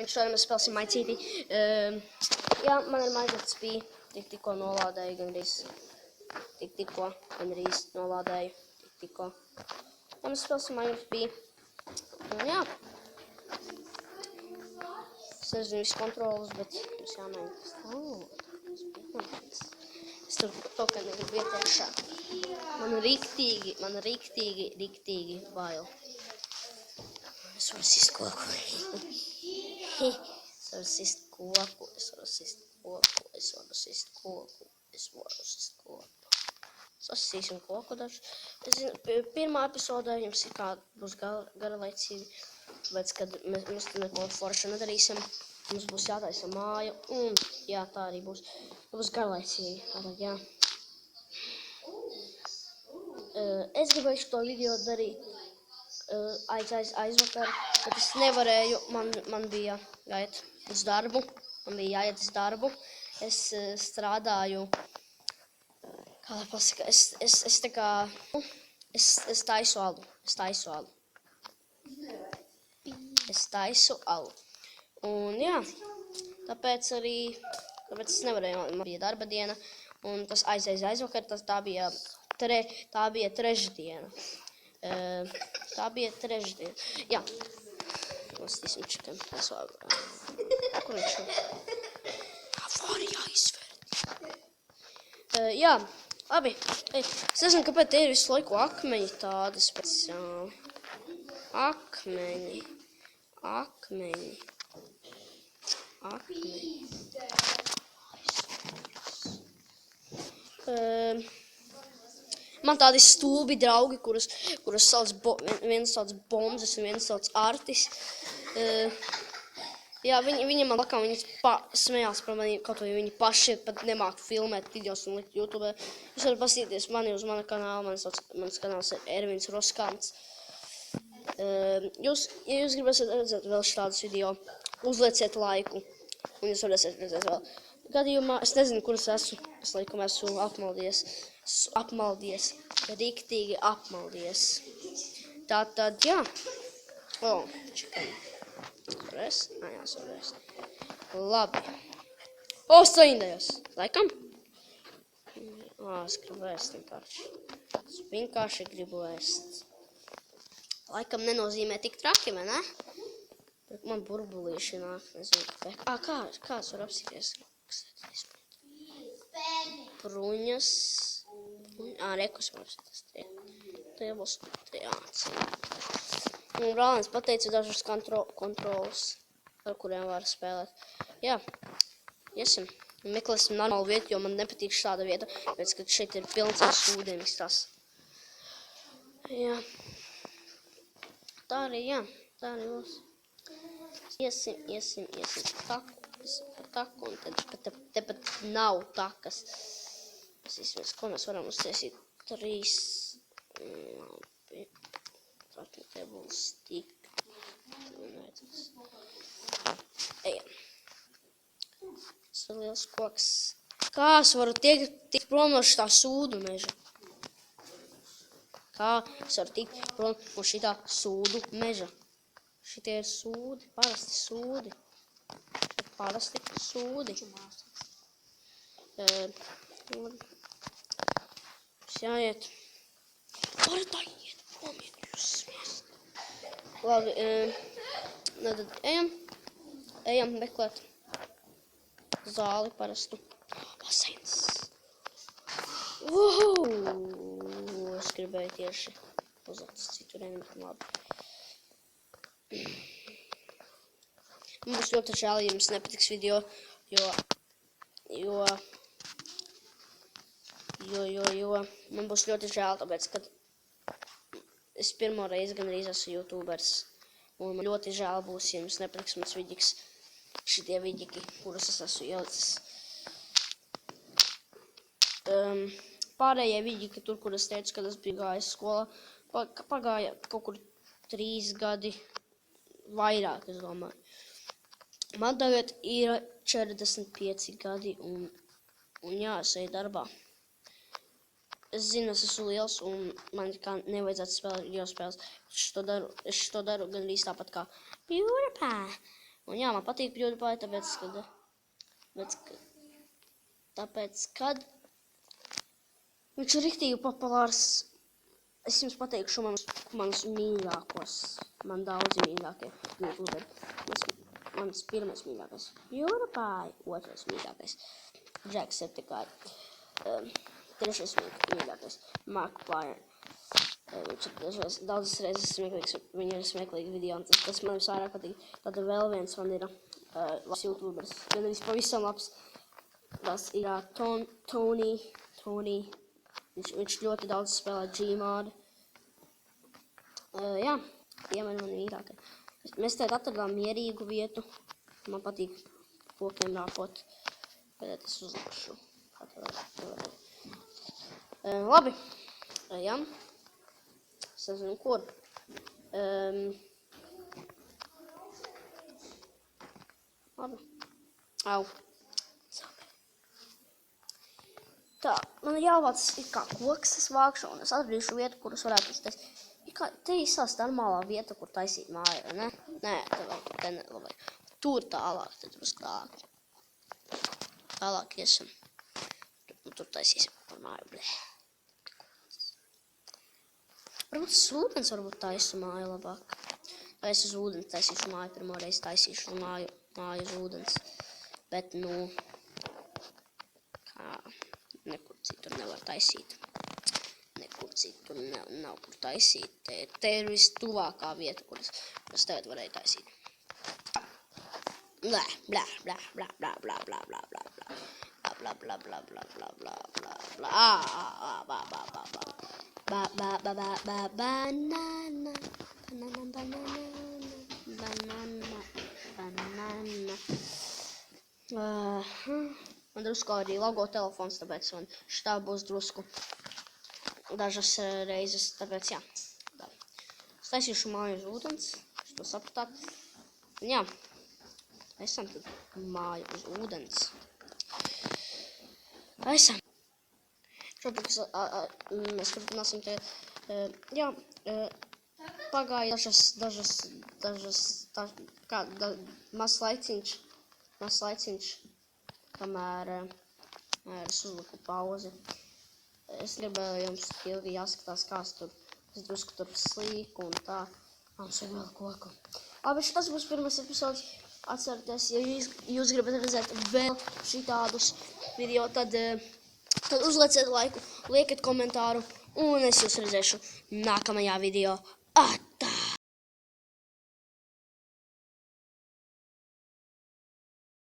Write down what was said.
Šodien mēs spēlēsim maicīti. Jā, man ir maizets bija. Tikko nolādēju gandrīz. Tikko gandrīz nolādēju. Tikko. Jā, mēs spēlēsim maizets bija. Un jā. Es nezinu visu kontrolas, bet mums jāmēģina. Es tur to, ka negribu iet iekšā. Man riktīgi bail. Es varu sist koku. Es varu sist koku. Sasīsim koku dažu. Es zinu, pirmā epizodē jums ir kā būs garalaicīgi, tāpēc, kad mēs tur neko forša nedarīsim, mums būs jātaisa māja, un jā, tā arī būs. Būs garalaicīgi, tātad jā. Es gribēju šo video darīt aizvakar, bet es nevarēju, man bija jāiet uz darbu, es strādāju, kā lai pasaka, es tā kā, es taisu alu, un jā, tāpēc es nevarēju, man bija darba diena, un tas aizvakar, tā bija trešdiena. Jā. Nostīsim čikam. Kur viņš ir? Var jāizver. Jā, labi. Es nezinu, kāpēc te ir visu laiku akmeņi tādi speciāli. Akmeņi. Man tādi stulbi draugi, kurus viens sauc Bomzes un viens sauc Artis. Jā, viņi man lakā, viņi smējās par mani, kaut vai viņi paši pat nemāk filmēt videos un likt YouTube. Jūs varat pasīties mani uz mana kanāla, mans kanāls ir Ervins Roskants. Ja jūs gribēsiet redzēt vēl šādus video, uzlieciet laiku, un jūs varēsiet redzēt vēl. Gadījumā, es nezinu, kur es esmu, es laikam esmu apmaldies, riktīgi apmaldies. Tātad, jā. Čekam. Svarēs? Jā, svarēs. Labi. Saindējos. Laikam? Es gribu ēst vienkārši. Es vienkārši gribu ēst. Laikam nenozīmē tik traki, vai ne? Man burbulīši nāk, nezinu, kāpēc. Kāds var apsīties? Bruņas. Rekus var apsīties. Triebos triāts. Un brālēns pateica dažus kontrolus, ar kuriem var spēlēt. Jā, iesim. Meklēsim normālu vietu, jo man nepatīk šāda vieta, pēc, kad šeit ir pilns ar sūdiem izstās. Jā. Tā arī būs. Iesim pa taku, un tepat nav takas. Ko mēs varam uztaisīt? 3. Tātad te būs tik. Ejam. Tas ir liels koks. Kā es varu tikt prom no šitā sūdu meža? Kā es varu tikt prom no šitā sūdu meža? Šitie ir sūdi, parasti sūdi. Mums jāiet. Varat aiet, nomiet jūs smiest. Labi, tad ejam meklēt zāli parastu. Baseins. Es gribēju tieši uzlētas citurien, bet labi. Man būs ļoti žēl, ja jums nepatiks video, jo man būs ļoti žēl, tāpēc, kad es pirmo reizi gandrīz esmu YouTubers, un man ļoti žēl būs, ja jums nepatiks mans vidiks, šitie vidiki, kurus es esmu ielicis. Pārējie vidiki, tur, kur es teicu, kad es biju gājis skolā, pagāja kaut kur 3 gadi, vairāk, es domāju. Man tagad ir 45 gadi, un jā, es eju darbā. Es zinu, es esmu liels, un man kā nevajadzētu spēlēt video spēles. Es to daru gandrīz tāpat kā PewDiePie. Un jā, man patīk PewDiePie, tāpēc, kad viņš ir riktīgi populārs. Es jums pateikšu manus mīļākos, man daudzi mīļākie YouTuberi. Mans pirmais mīļākais PewDiePie, otrais mīļākais Jacksepticeye, trešais mīļākais Markiplier. Viņš ir daudzas reizes smieklīgs, viņa ir smieklīgi video, un tas man visvairāk patīk. Tad vēl viens man ir labs YouTuberis, gan nevis pavisam labs, tas ir Tony. Viņš ļoti daudz spēlē Gmod. Jā, tie man mīļākie. Mēs te atradām mierīgu vietu. Man patīk kokiem rāpot. Pēdēt es uzlikšu. Labi. Ejam. Es nezinu, kur. Labi. Au. Tā, man ir jāvāc ir kā koks, es vākšu, un es atradīšu vietu, kurus varētu uztaisīt. Te izsās normālā vieta, kur taisīt māju, vai ne? Nē, te nelabāk. Tur tālāk, te drusku tālāk. Tālāk iesim. Un tur taisīsim par māju, blē. Varbūt uz ūdens taisu māju labāk. Vai es uz ūdens taisīšu māju, pirmoreiz taisīšu māju uz ūdens. Bet, nu, kā, nekur citur nevar taisīt. Nekur citur nav kur taisīt. Te ir vistuvākā vieta, kuras tagad varēju taisīt. Blā, blā, blā, blā, blā, blā, blā, blā, blā, blā. Blā, blā, blā, blā, blā, blā, blā, blā, blā, blā, banana, banana. Man drusku arī logo telefons, tāpēc man šitā būs drusku dažas reizes, tāpēc jā. Es taisīšu māju uz ūdens, jūs to sapratāt. Jā, esam tad māju uz ūdens. Esam. Šobrīd mēs turpināsim te, jā, pagāja mazs laiciņš, kamēr es uzliku pauzi. Es gribēju jums ilgi jāskatās, kāds tur, es drusku tur slīku un tā. Es vēl koku. Labi, šitas būs pirmais episods. Atcerieties, ja jūs gribat redzēt vēl šitādus video, tad uzlieciet laiku, liekat komentāru, un es jūs redzēšu nākamajā video.